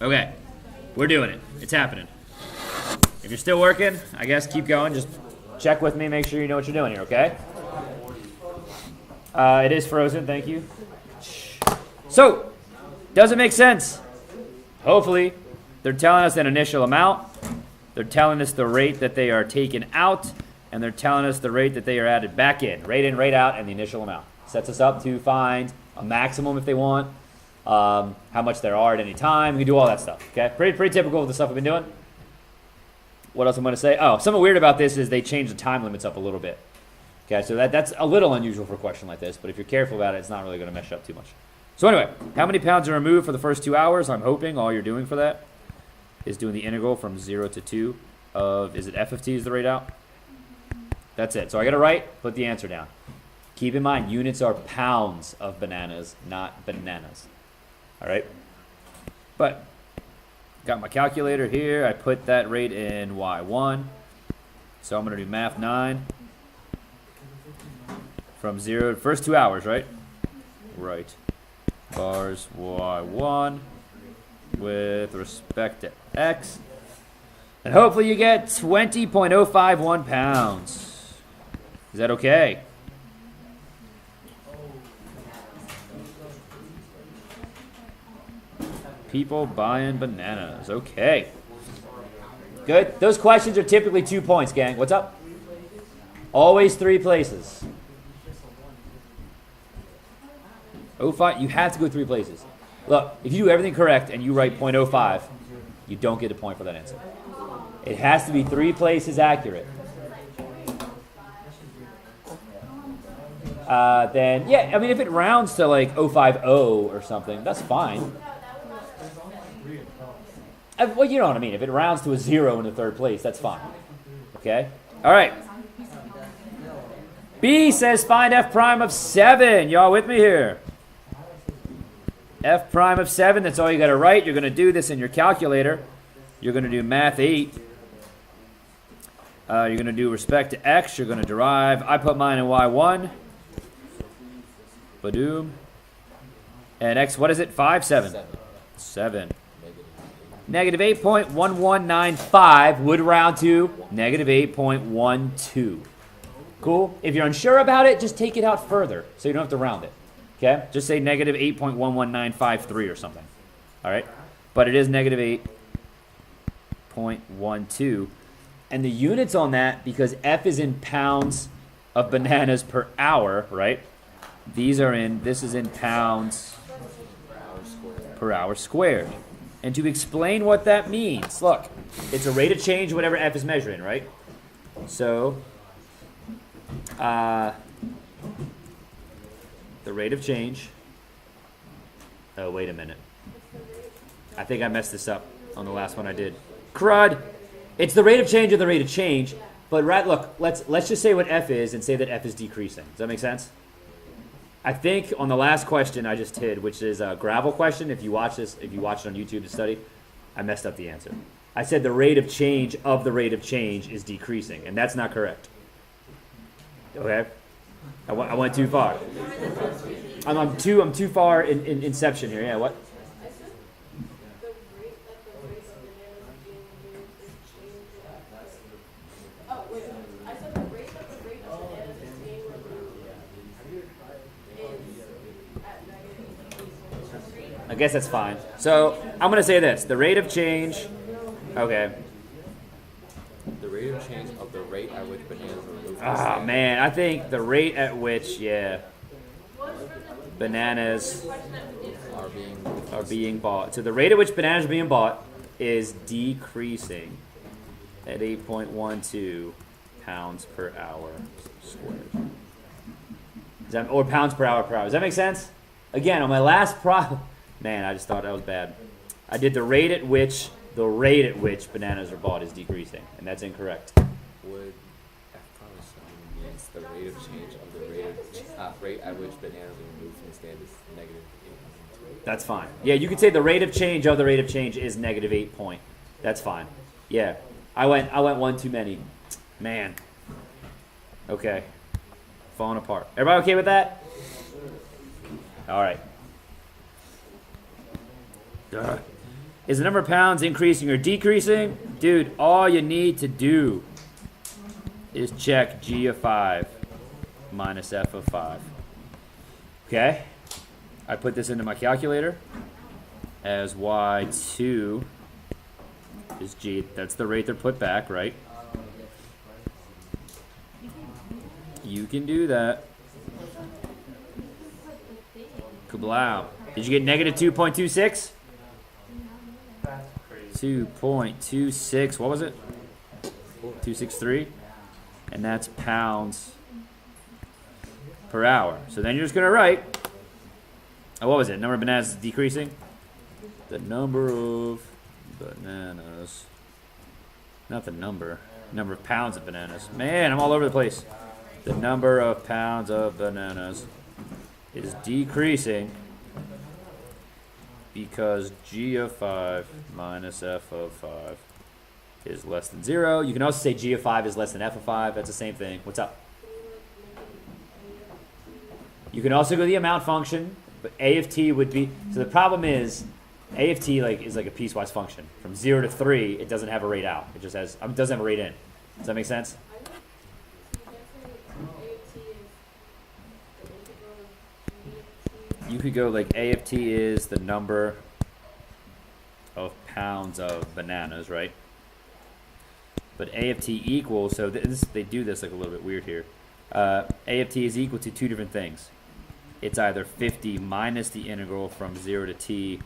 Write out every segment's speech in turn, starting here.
Okay, we're doing it. It's happening. If you're still working, I guess keep going. Just check with me, make sure you know what you're doing here, okay? It is frozen, thank you. So, does it make sense? Hopefully. They're telling us an initial amount. They're telling us the rate that they are taken out. And they're telling us the rate that they are added back in. Rate in, rate out, and the initial amount. Sets us up to find a maximum if they want. How much there are at any time. We can do all that stuff, okay? Pretty typical of the stuff we've been doing. What else I'm going to say? Oh, something weird about this is they changed the time limits up a little bit. Okay, so that's a little unusual for a question like this, but if you're careful about it, it's not really going to mess up too much. So anyway, how many pounds are removed for the first 2 hours? I'm hoping all you're doing for that is doing the integral from 0 to 2 of, is it f of t is the rate out? That's it. So I got to write, put the answer down. Keep in mind, units are pounds of bananas, not bananas. All right? But got my calculator here. I put that rate in y1. So I'm going to do math 9. From 0 to first 2 hours, right? Right. Bars y1 with respect to x. And hopefully you get 20.051 pounds. Is that okay? People buying bananas. Okay. Good. Those questions are typically 2 points, gang. What's up? Always 3 places. 05, you have to go 3 places. Look, if you do everything correct and you write .05, you don't get a point for that answer. It has to be 3 places accurate. Then, yeah, I mean, if it rounds to like 050 or something, that's fine. Well, you know what I mean. If it rounds to a 0 in the 3rd place, that's fine. Okay? All right. B says find f prime of 7. Y'all with me here? F prime of 7, that's all you got to write. You're going to do this in your calculator. You're going to do math 8. You're going to do respect to x. You're going to derive. I put mine in y1. Badoom. And x, what is it? 5, 7? 7. Negative 8.1195 would round to negative 8.12. Cool? If you're unsure about it, just take it out further so you don't have to round it. Okay? Just say negative 8.11953 or something. All right? But it is negative 8.12. And the units on that, because F is in pounds of bananas per hour, right? This is in pounds per hour squared. And to explain what that means, look, it's a rate of change whatever F is measuring, right? So, the rate of change. Oh, wait a minute. I think I messed this up on the last one I did. Crud! It's the rate of change of the rate of change. But look, let's just say what F is and say that F is decreasing. Does that make sense? I think on the last question I just did, which is a gravel question, if you watch it on YouTube to study, I messed up the answer. I said the rate of change of the rate of change is decreasing, and that's not correct. Okay? I went too far. I'm too far in inception here. Yeah, what? I guess that's fine. So I'm going to say this. The rate of change, okay. The rate of change of the rate at which bananas are removed. Ah, man. I think the rate at which, bananas are being bought. So the rate at which bananas are being bought is decreasing at 8.12 pounds per hour squared. Or pounds per hour per hour. Does that make sense? Again, on my last problem. Man, I just thought that was bad. I did the rate at which bananas are bought is decreasing, and that's incorrect. Would F probably means the rate of change of the rate at which bananas are removed from the stand is negative 8.2. That's fine. Yeah, you could say the rate of change of the rate of change is negative 8 point. That's fine. Yeah, I went one too many. Man. Okay. Falling apart. Everybody okay with that? All right. Is the number of pounds increasing or decreasing? Dude, all you need to do is check G of 5 minus F of 5. Okay? I put this into my calculator as Y2 is G. That's the rate they're put back, right? You can do that. Kablow. Did you get negative 2.26? 2.26. What was it? 263. And that's pounds per hour. So then you're just going to write, oh, what was it? Number of bananas is decreasing. The number of bananas. Not the number. Number of pounds of bananas. Man, I'm all over the place. The number of pounds of bananas is decreasing because G of 5 minus F of 5 is less than 0. You can also say G of 5 is less than F of 5. That's the same thing. What's up? You can also go to the amount function, but A of t would be, so the problem is A of t is like a piecewise function. From 0 to 3, it doesn't have a rate out. It just has, doesn't have a rate in. Does that make sense? You could go like A of t is the number of pounds of bananas, right? But A of t equals, so they do this like a little bit weird here. A of t is equal to two different things. It's either 50 minus the integral from 0 to t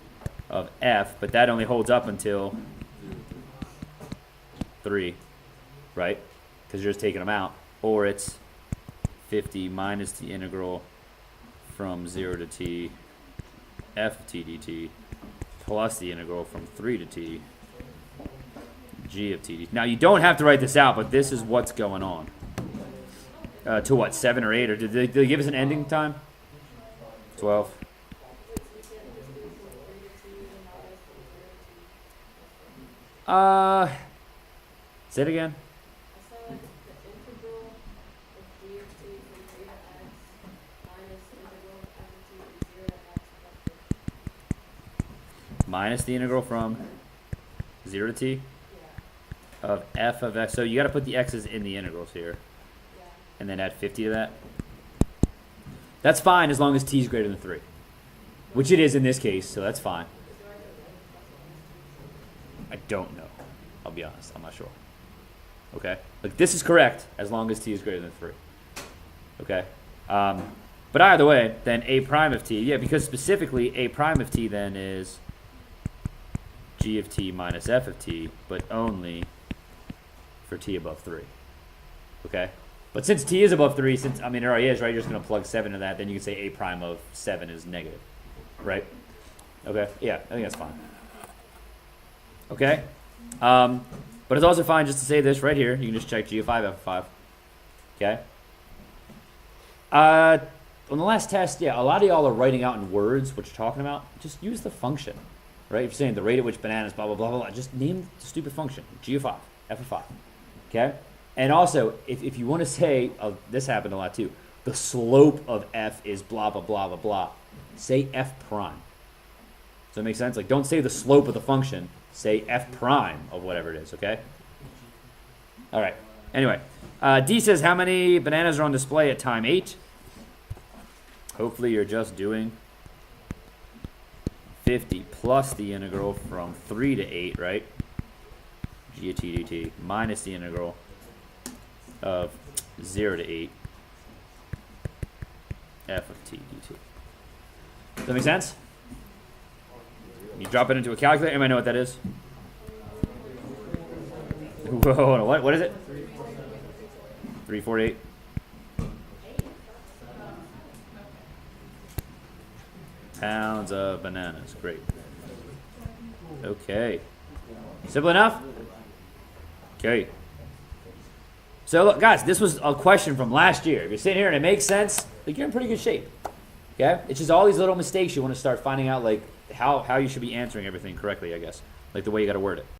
of f, but that only holds up until 3, right? Because you're just taking them out. Or it's 50 minus the integral from 0 to t f of t dt plus the integral from 3 to t g of t dt. Now you don't have to write this out, but this is what's going on. To what, 7 or 8? Or did they give us an ending time? 12. Say it again. Minus the integral from 0 to t of f of x. So you got to put the x's in the integrals here. And then add 50 to that. That's fine as long as t is greater than 3. Which it is in this case, so that's fine. I don't know. I'll be honest. I'm not sure. Okay? Like, this is correct as long as t is greater than 3. Okay? But either way, then a prime of t. Yeah, because specifically a prime of t then is g of t minus f of t, but only for t above 3. Okay? But since t is above 3, it already is, right? You're just going to plug 7 into that. Then you can say a prime of 7 is negative. Right? Okay? Yeah, I think that's fine. Okay? But it's also fine just to say this right here. You can just check G of 5, F of 5. Okay? On the last test, yeah, a lot of y'all are writing out in words what you're talking about. Just use the function. Right? If you're saying the rate at which bananas, blah, blah, blah, blah, blah, just name the stupid function. G of 5, F of 5. Okay? And also, if you want to say, this happened a lot too, the slope of f is blah, blah, blah, blah, blah, say f prime. Does that make sense? Like, don't say the slope of the function. Say f prime of whatever it is, okay? All right. Anyway, D says, how many bananas are on display at time 8? Hopefully you're just doing 50 plus the integral from 3 to 8, right? G of t dt minus the integral of 0 to 8 f of t dt. Does that make sense? You drop it into a calculator. Anybody know what that is? Whoa, what is it? 348. Pounds of bananas. Great. Okay. Simple enough? Okay. So look, guys, this was a question from last year. If you're sitting here and it makes sense, like, you're in pretty good shape. Okay? It's just all these little mistakes you want to start finding out, like, how you should be answering everything correctly, I guess. Like the way you got to word it.